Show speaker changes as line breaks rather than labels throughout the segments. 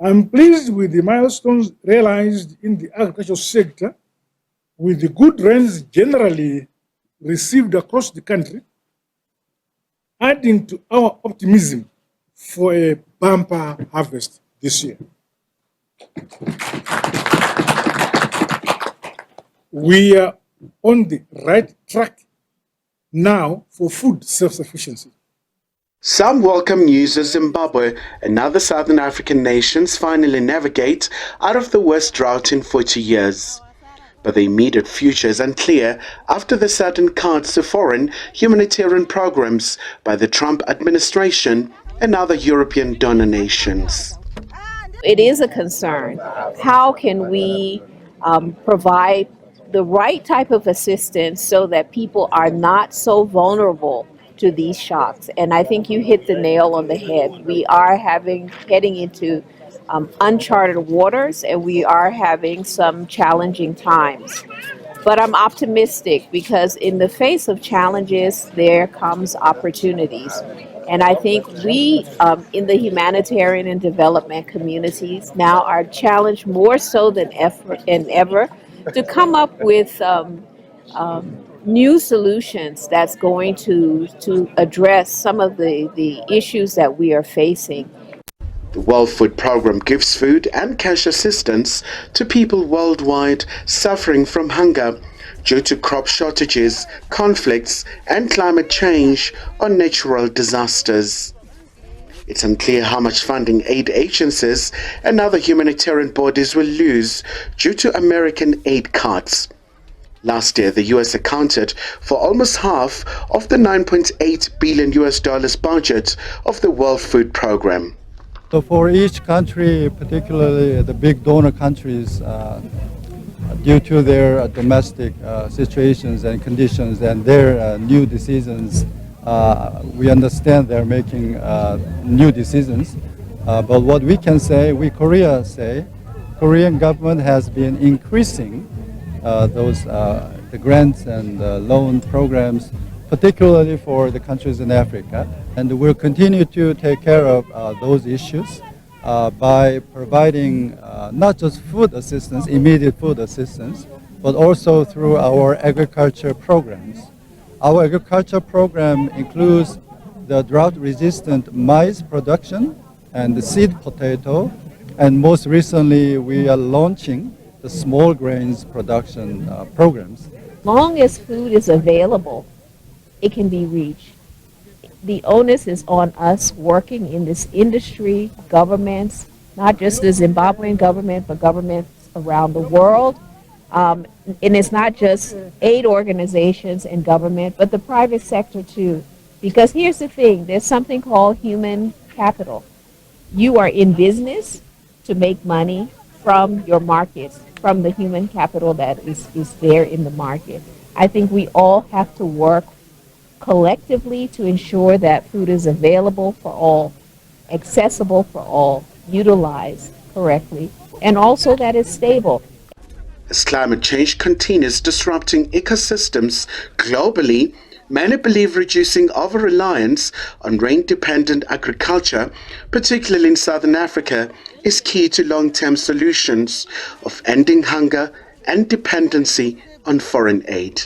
I'm pleased with the milestones realized in the agricultural sector, with the good rains generally received across the country, adding to our optimism for a bumper harvest this year. We are on the right track now for food self-sufficiency.
Some welcome news as Zimbabwe and other southern African nations finally navigate out of the worst drought in 40 years. But the immediate future is unclear after the sudden cuts to foreign humanitarian programs by the Trump administration and other European donor nations.
It is a concern. How can we provide the right type of assistance so that people are not so vulnerable to these shocks? And I think you hit the nail on the head. We are heading into uncharted waters, and we are having some challenging times. But I'm optimistic because in the face of challenges, there comes opportunities. And I think we in the humanitarian and development communities now are challenged more so than ever to come up with new solutions that's going to address some of the issues that we are facing.
The World Food Programme gives food and cash assistance to people worldwide suffering from hunger due to crop shortages, conflicts, and climate change or natural disasters. It's unclear how much funding aid agencies and other humanitarian bodies will lose due to American aid cuts. Last year, the U.S. accounted for almost half of the $9.8 billion budget of the World Food Programme.
So for each country, particularly the big donor countries, due to their domestic situations and conditions and their new decisions, we understand they're making new decisions. But what we can say, Korean government has been increasing the grants and loan programs, particularly for the countries in Africa. And we'll continue to take care of those issues by providing not just food assistance, immediate food assistance, but also through our agriculture programs. Our agriculture program includes the drought-resistant maize production and the seed potato, and most recently we are launching the small grains production programs.
Long as food is available, it can be reached. The onus is on us working in this industry, governments, not just the Zimbabwean government, but governments around the world. And it's not just aid organizations and government, but the private sector too. Because here's the thing, there's something called human capital. You are in business to make money from your markets, from the human capital that is there in the market. I think we all have to work collectively to ensure that food is available for all, accessible for all, utilized correctly, and also that it's stable.
As climate change continues disrupting ecosystems globally, many believe reducing over-reliance on rain-dependent agriculture, particularly in southern Africa, is key to long-term solutions of ending hunger and dependency on foreign aid.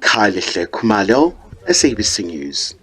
Khumalo, SABC News.